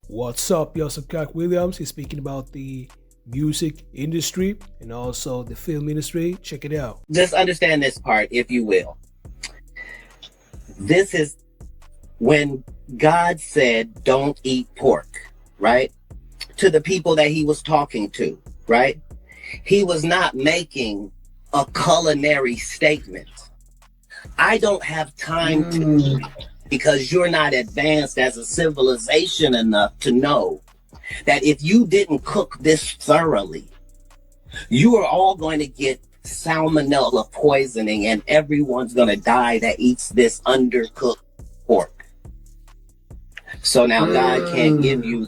What's up, yo? So Katt Williams. He's speaking about the music industry and also the film industry. Check it out. Just understand this part, if you will. This is when God said, don't eat pork, right? To the people that he was talking to, right? He was not making a culinary statement. I don't have time to, because you're not advanced as a civilization enough to know that if you didn't cook this thoroughly, you are all going to get salmonella poisoning and everyone's going to die that eats this undercooked pork. So now God can't give you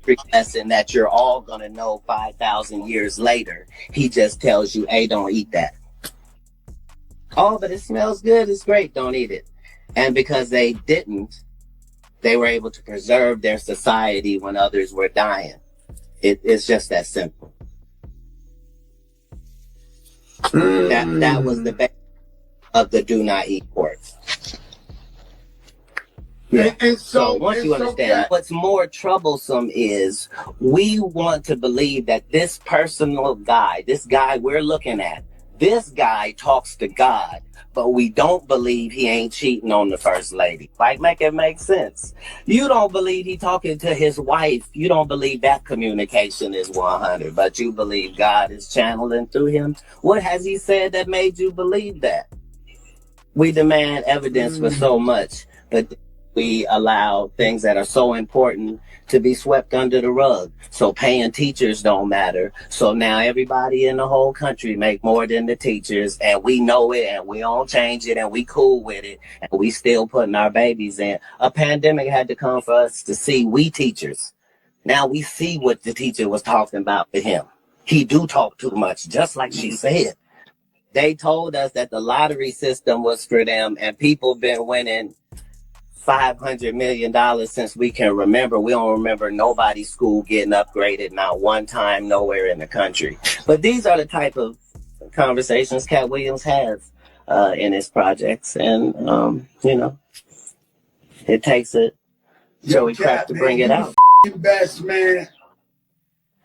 a lesson that you're all going to know 5,000 years later. He just tells you, hey, don't eat that. Oh, but it smells good. It's great. Don't eat it. And because they didn't, they were able to preserve their society when others were dying. It's just that simple. That was the base of the do not eat pork. Yeah. And So once you understand, what's more troublesome is we want to believe that this personal guy, this guy we're looking at, this guy talks to God, but we don't believe he ain't cheating on the first lady. Like, make it make sense. You don't believe he talking to his wife. You don't believe that communication is 100, but you believe God is channeling through him. What has he said that made you believe that? We demand evidence for so much, but we allow things that are so important to be swept under the rug. So paying teachers don't matter. So now everybody in the whole country make more than the teachers, and we know it, and we don't change it, and we cool with it, and we still putting our babies in. A pandemic had to come for us to see, we teachers. Now we see what the teacher was talking about for him. He do talk too much, just like she said. They told us that the lottery system was for them, and people been winning $500 million since we can remember. We don't remember nobody's school getting upgraded, not one time, nowhere in the country. But these are the type of conversations Katt Williams has in his projects. And, it takes it Joey Crack to bring it out. The best, man.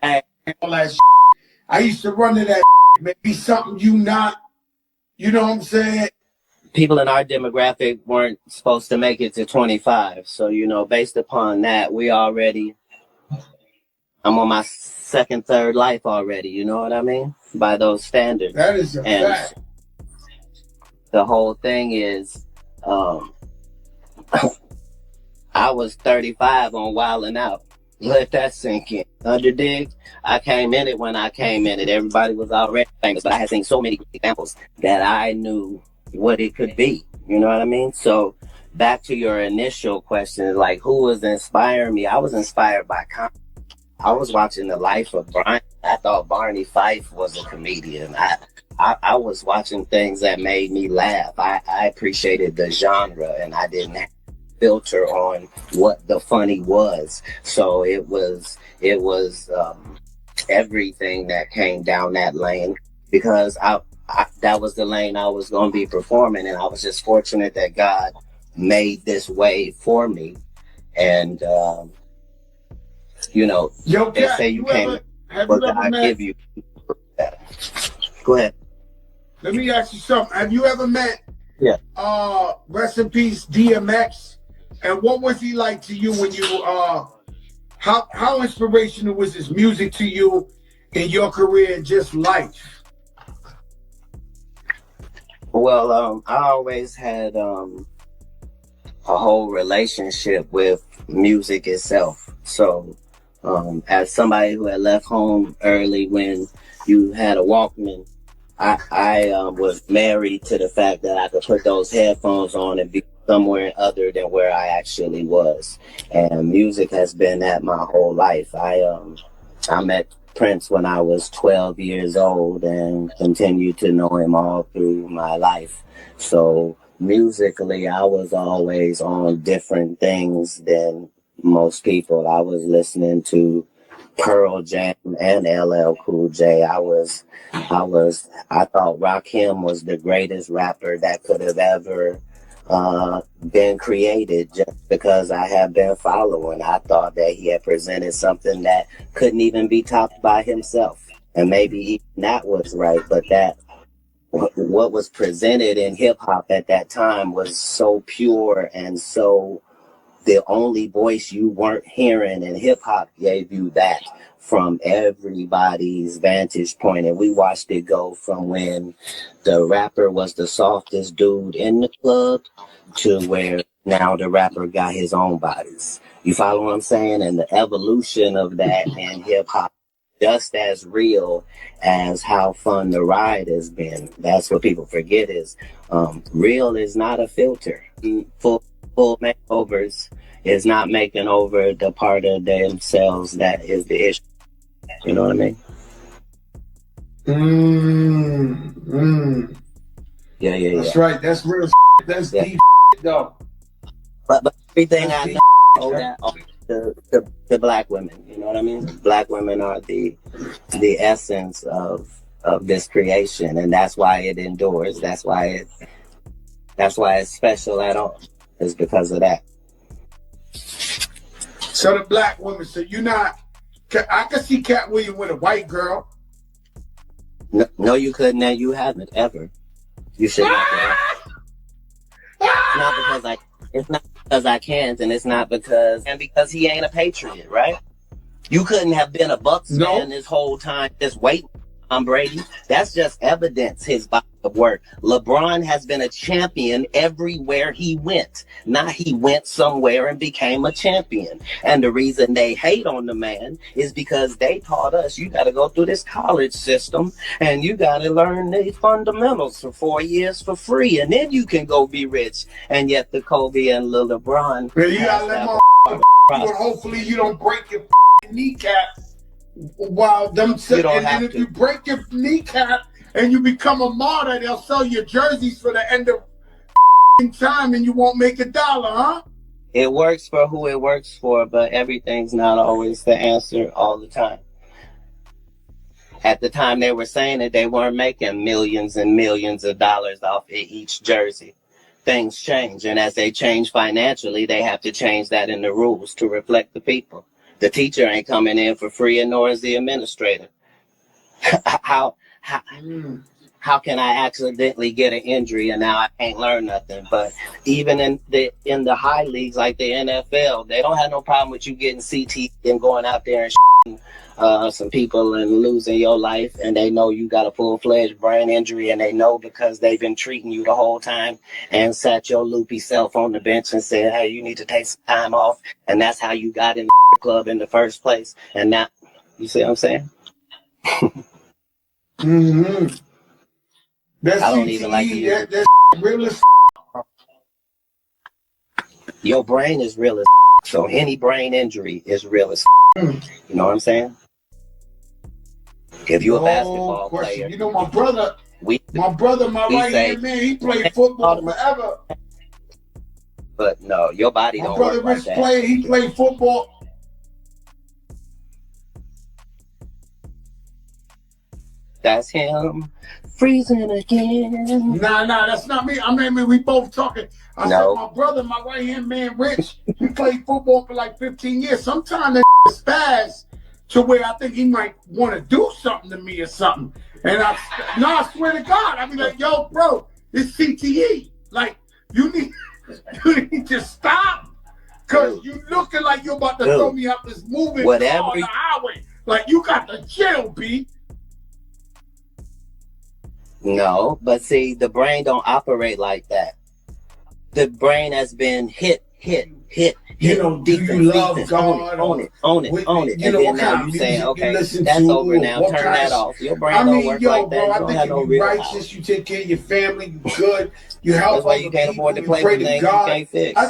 Hey. All that I used to run to that maybe something you not, you know what I'm saying? People in our demographic weren't supposed to make it to 25. So, based upon that, I'm on my second, third life already. You know what I mean? By those standards. That is a fact. The whole thing is, I was 35 on Wildin' Out. Let that sink in. Underdig, I came in it when I came in it. Everybody was already famous, but I had seen so many examples that I knew what it could be. You know what I mean? So back to your initial question, like who was inspiring me? I was inspired by comedy. I was watching the life of Brian. I thought Barney Fife was a comedian. I was watching things that made me laugh. I appreciated the genre, and I didn't have a filter on what the funny was. So it was everything that came down that lane, because that was the lane I was going to be performing, and I was just fortunate that God made this way for me. And Yo, they Katt, say you can't what God give you. Go ahead. Let me ask you something. Have you ever met rest in peace DMX? And what was he like to you when you how inspirational was his music to you in your career and just life? Well, I always had a whole relationship with music itself. So as somebody who had left home early when you had a Walkman, I was married to the fact that I could put those headphones on and be somewhere other than where I actually was. And music has been that my whole life. I met Prince when I was 12 years old and continued to know him all through my life. So musically, I was always on different things than most people. I was listening to Pearl Jam and LL Cool J. I thought Rakim was the greatest rapper that could have ever been created just because I have been following. I thought that he had presented something that couldn't even be topped by himself. And maybe even that was right, but that what was presented in hip hop at that time was so pure and so the only voice you weren't hearing, and hip hop gave you that from everybody's vantage point. And we watched it go from when the rapper was the softest dude in the club to where now the rapper got his own bodies. You follow what I'm saying? And the evolution of that in hip hop just as real as how fun the ride has been. That's what people forget is real is not a filter. Full makeovers is not making over the part of themselves that is the issue. You know what I mean? Yeah. That's right. That's real. That's deep though. But everything I know owe that to black women. You know what I mean? Black women are the essence of this creation, and that's why it endures. That's why it's special at all. Is because of that. So the black woman, so you're not, I could see Katt Williams with a white girl. No, you couldn't, and you haven't ever. You should not. It's not because I can't, and it's not because he ain't a patriot, right? You couldn't have been a Bucks fan this whole time, just waiting for Tom Brady. That's just evidence his body of work. LeBron has been a champion everywhere he went. Not he went somewhere and became a champion. And the reason they hate on the man is because they taught us you got to go through this college system and you got to learn the fundamentals for 4 years for free, and then you can go be rich. And yet the Kobe and LeBron. Well, you got to let my hopefully you don't break your kneecap while them sitting. And if you break your kneecap and you become a martyr, they'll sell your jerseys for the end of time and you won't make $1, huh? It works for who it works for, but everything's not always the answer all the time. At the time they were saying that they weren't making millions and millions of dollars off each jersey. Things change, and as they change financially, they have to change that in the rules to reflect the people. The teacher ain't coming in for free, and nor is the administrator. How can I accidentally get an injury and now I can't learn nothing? But even in the high leagues like the NFL, they don't have no problem with you getting CT and going out there and some people and losing your life, and they know you got a full-fledged brain injury, and they know because they've been treating you the whole time and sat your loopy self on the bench and said, hey, you need to take some time off, and that's how you got in the club in the first place. And now, you see what I'm saying? That's I don't even like to use that's real as your brain is real as so any brain injury is real as you know what I'm saying? If you're a basketball player, you know my brother, my right hand man, he played football forever. But no, your body don't work like that. My brother he played football. That's him freezing again. Nah, that's not me. I mean, we both talking. I said my brother, my right hand man, Rich, he played football for like 15 years. Sometimes that spaz to where I think he might want to do something to me or something. And I swear to God, I be like, yo, bro, it's CTE. Like, you need to stop. Because you looking like you're about to throw me out this moving car on the highway. Like, you got to chill, B. No, but see, the brain don't operate like that. The brain has been hit. You know, do you love God? Own it. And then now you say, okay, that's over now, turn that off. Your brain don't work like that. I think if you're righteous, you take care of your family, you good, you help that's why you can't afford to play with things you can't fix. I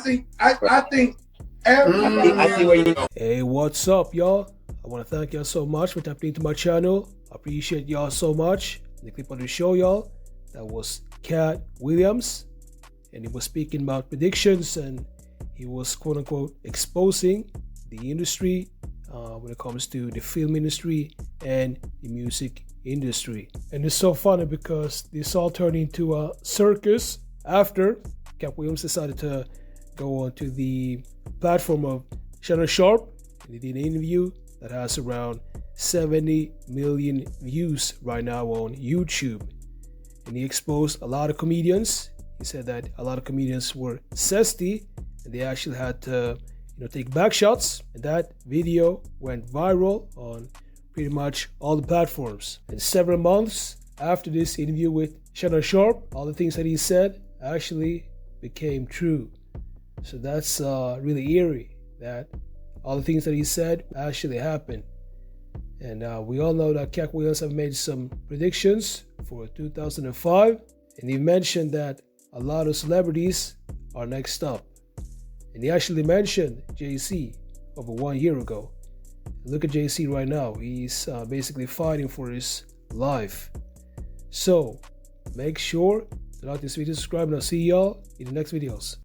think everybody. I see where you go. Hey, what's up, y'all? I want to thank y'all so much for tapping into my channel. I appreciate y'all so much. The clip on the show, y'all, that was Katt Williams, and he was speaking about predictions, and he was quote-unquote exposing the industry when it comes to the film industry and the music industry. And it's so funny because this all turned into a circus after Katt Williams decided to go onto the platform of Shannon Sharpe, and he did an interview that has around 70 million views right now on YouTube. And he exposed a lot of comedians. He said that a lot of comedians were zesty and they actually had to take back shots. And that video went viral on pretty much all the platforms. And several months after this interview with Shannon Sharpe, all the things that he said actually became true. So that's really eerie that all the things that he said actually happened. And we all know that Katt Williams have made some predictions for 2005. And he mentioned that a lot of celebrities are next up. And he actually mentioned Jay-Z over 1 year ago. Look at Jay-Z right now. He's basically fighting for his life. So make sure to like this video, subscribe, and I'll see y'all in the next videos.